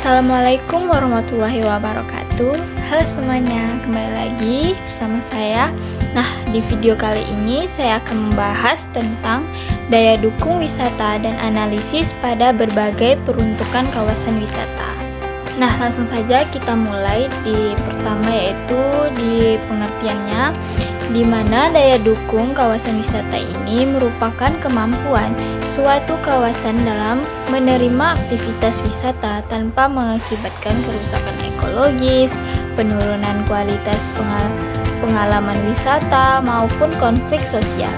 Assalamualaikum warahmatullahi wabarakatuh. Halo semuanya, kembali lagi bersama saya. Nah, di video kali ini saya akan membahas tentang daya dukung wisata dan analisis pada berbagai peruntukan kawasan wisata. Nah, langsung saja kita mulai di pertama, yaitu di pengertiannya, di mana daya dukung kawasan wisata ini merupakan kemampuan suatu kawasan dalam menerima aktivitas wisata tanpa mengakibatkan kerusakan ekologis, penurunan kualitas pengalaman wisata, maupun konflik sosial.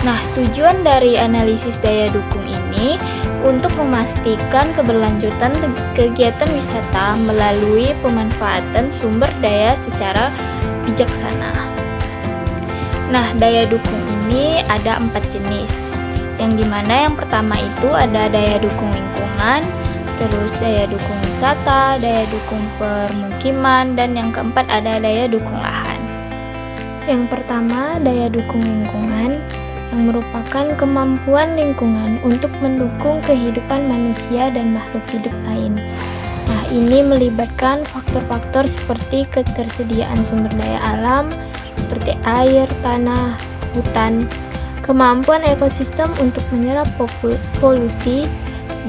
Nah, tujuan dari analisis daya dukung ini untuk memastikan keberlanjutan kegiatan wisata melalui pemanfaatan sumber daya secara bijaksana. Nah, daya dukung ini ada 4 jenis, yang dimana yang pertama itu ada daya dukung lingkungan, terus daya dukung wisata, daya dukung permukiman, dan yang keempat ada daya dukung lahan. Yang pertama, daya dukung lingkungan, yang merupakan kemampuan lingkungan untuk mendukung kehidupan manusia dan makhluk hidup lain. Nah, ini melibatkan faktor-faktor seperti ketersediaan sumber daya alam, seperti air, tanah, hutan, kemampuan ekosistem untuk menyerap polusi,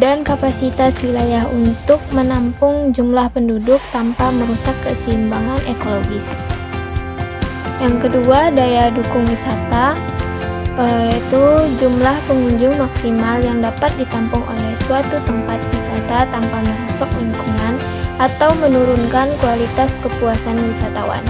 dan kapasitas wilayah untuk menampung jumlah penduduk tanpa merusak keseimbangan ekologis. Yang kedua, daya dukung wisata, yaitu jumlah pengunjung maksimal yang dapat ditampung oleh suatu tempat wisata tanpa merusak lingkungan atau menurunkan kualitas kepuasan wisatawan.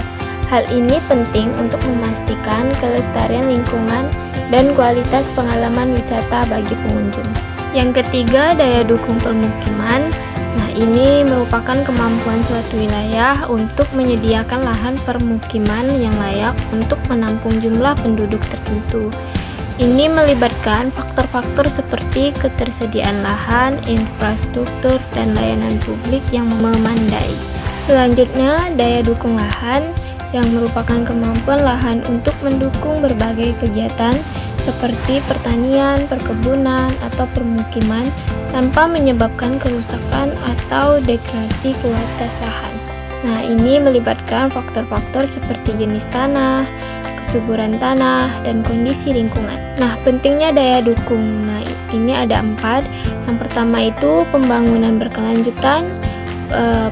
Hal ini penting untuk memastikan kelestarian lingkungan dan kualitas pengalaman wisata bagi pengunjung. Yang ketiga, daya dukung permukiman. Nah, ini merupakan kemampuan suatu wilayah untuk menyediakan lahan permukiman yang layak untuk menampung jumlah penduduk tertentu. Ini melibatkan faktor-faktor seperti ketersediaan lahan, infrastruktur, dan layanan publik yang memadai. Selanjutnya, daya dukung lahan, yang merupakan kemampuan lahan untuk mendukung berbagai kegiatan seperti pertanian, perkebunan, atau permukiman tanpa menyebabkan kerusakan atau degradasi kualitas lahan. Nah, ini melibatkan faktor-faktor seperti jenis tanah, kesuburan tanah, dan kondisi lingkungan. Nah, pentingnya daya dukung. Nah, ini ada 4. Yang pertama itu pembangunan berkelanjutan,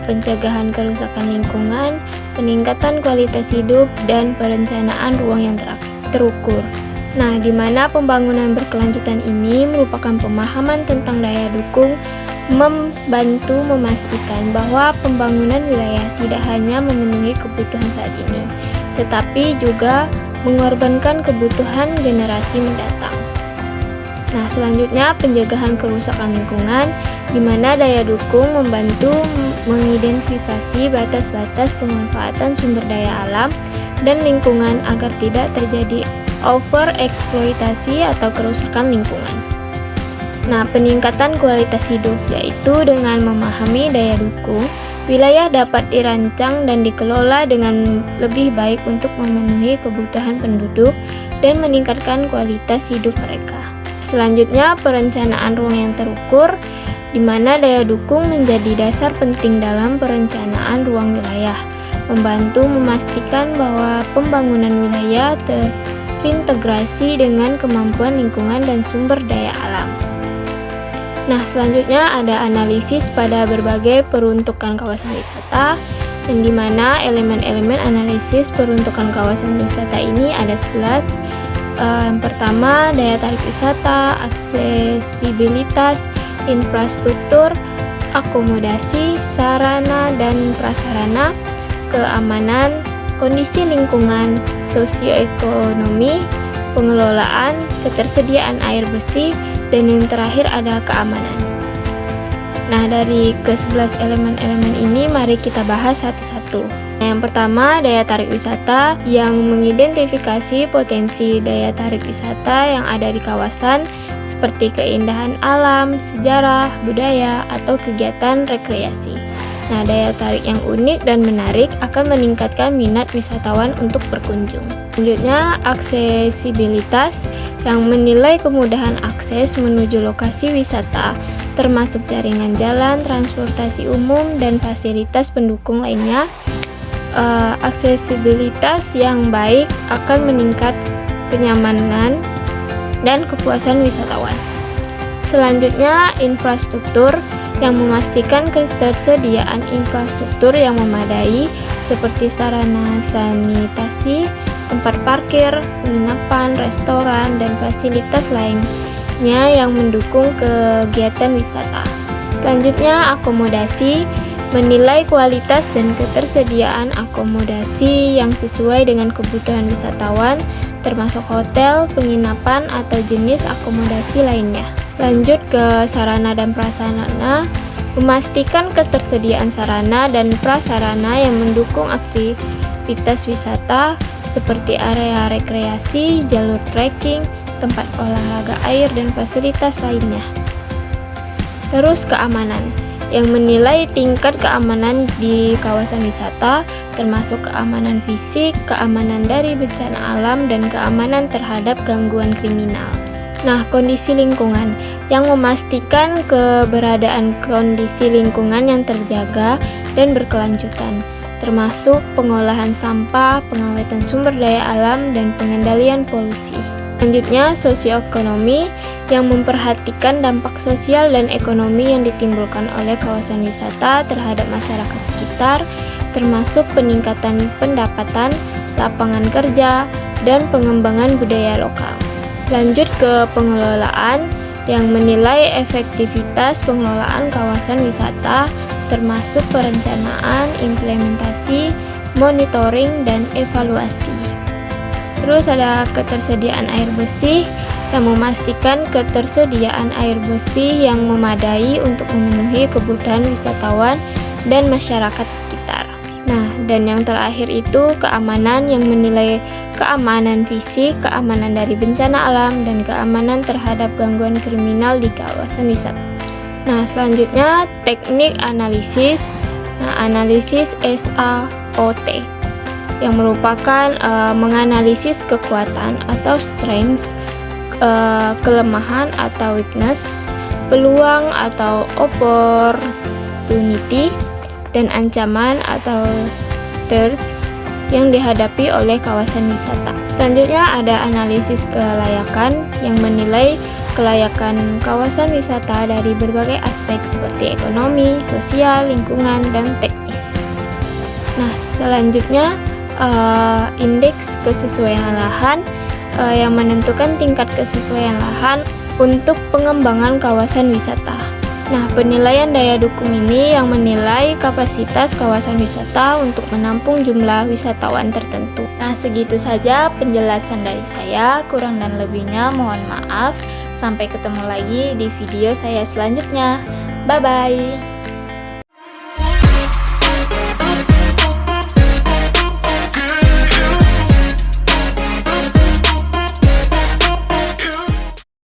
pencegahan kerusakan lingkungan, peningkatan kualitas hidup, dan perencanaan ruang yang terukur. Nah, di mana pembangunan berkelanjutan ini merupakan pemahaman tentang daya dukung, membantu memastikan bahwa pembangunan wilayah tidak hanya memenuhi kebutuhan saat ini, tetapi juga mengorbankan kebutuhan generasi mendatang. Nah, selanjutnya pencegahan kerusakan lingkungan, di mana daya dukung membantu mengidentifikasi batas-batas pemanfaatan sumber daya alam dan lingkungan agar tidak terjadi overeksploitasi atau kerusakan lingkungan. Nah, peningkatan kualitas hidup, yaitu dengan memahami daya dukung, wilayah dapat dirancang dan dikelola dengan lebih baik untuk memenuhi kebutuhan penduduk dan meningkatkan kualitas hidup mereka. Selanjutnya, perencanaan ruang yang terukur, di mana daya dukung menjadi dasar penting dalam perencanaan ruang wilayah, membantu memastikan bahwa pembangunan wilayah terintegrasi dengan kemampuan lingkungan dan sumber daya alam. Nah, selanjutnya ada analisis pada berbagai peruntukan kawasan wisata, yang dimana elemen-elemen analisis peruntukan kawasan wisata ini ada 11. Yang pertama, daya tarik wisata, aksesibilitas, infrastruktur, akomodasi, sarana dan prasarana, keamanan, kondisi lingkungan, sosioekonomi, pengelolaan, ketersediaan air bersih, dan yang terakhir ada keamanan. Nah, dari ke-11 elemen-elemen ini mari kita bahas satu-satu. Nah, yang pertama, daya tarik wisata, yang mengidentifikasi potensi daya tarik wisata yang ada di kawasan seperti keindahan alam, sejarah, budaya, atau kegiatan rekreasi. Nah, daya tarik yang unik dan menarik akan meningkatkan minat wisatawan untuk berkunjung. Selanjutnya, aksesibilitas, yang menilai kemudahan akses menuju lokasi wisata termasuk jaringan jalan, transportasi umum, dan fasilitas pendukung lainnya. Aksesibilitas yang baik akan meningkat kenyamanan dan kepuasan wisatawan. Selanjutnya, infrastruktur yang memastikan ketersediaan infrastruktur yang memadai seperti sarana sanitasi, tempat parkir, penginapan, restoran, dan fasilitas lainnya yang mendukung kegiatan wisata. Selanjutnya, akomodasi menilai kualitas dan ketersediaan akomodasi yang sesuai dengan kebutuhan wisatawan, termasuk hotel, penginapan, atau jenis akomodasi lainnya. Lanjut ke sarana dan prasarana, memastikan ketersediaan sarana dan prasarana yang mendukung aktivitas wisata seperti area rekreasi, jalur trekking, tempat olahraga air, dan fasilitas lainnya. Terus keamanan, yang menilai tingkat keamanan di kawasan wisata, termasuk keamanan fisik, keamanan dari bencana alam, dan keamanan terhadap gangguan kriminal. Nah, kondisi lingkungan yang memastikan keberadaan kondisi lingkungan yang terjaga dan berkelanjutan, termasuk pengolahan sampah, pengawetan sumber daya alam, dan pengendalian polusi. Selanjutnya, sosioekonomi yang memperhatikan dampak sosial dan ekonomi yang ditimbulkan oleh kawasan wisata terhadap masyarakat sekitar, termasuk peningkatan pendapatan, lapangan kerja, dan pengembangan budaya lokal. Lanjut ke pengelolaan yang menilai efektivitas pengelolaan kawasan wisata, termasuk perencanaan, implementasi, monitoring, dan evaluasi. Terus ada ketersediaan air bersih yang memastikan ketersediaan air bersih yang memadai untuk memenuhi kebutuhan wisatawan dan masyarakat sekitar. Nah, dan yang terakhir itu keamanan yang menilai keamanan fisik, keamanan dari bencana alam, dan keamanan terhadap gangguan kriminal di kawasan wisata. Nah, selanjutnya teknik analisis. Nah, analisis SAOT yang merupakan menganalisis kekuatan atau strength, kelemahan atau weakness, peluang atau opportunity, dan ancaman atau threats yang dihadapi oleh kawasan wisata. Selanjutnya ada analisis kelayakan yang menilai kelayakan kawasan wisata dari berbagai aspek seperti ekonomi, sosial, lingkungan, dan teknis. Nah, selanjutnya indeks kesesuaian lahan yang menentukan tingkat kesesuaian lahan untuk pengembangan kawasan wisata. Nah, penilaian daya dukung ini yang menilai kapasitas kawasan wisata untuk menampung jumlah wisatawan tertentu. Nah, segitu saja penjelasan dari saya, kurang dan lebihnya mohon maaf. Sampai ketemu lagi di video saya selanjutnya. Bye-bye.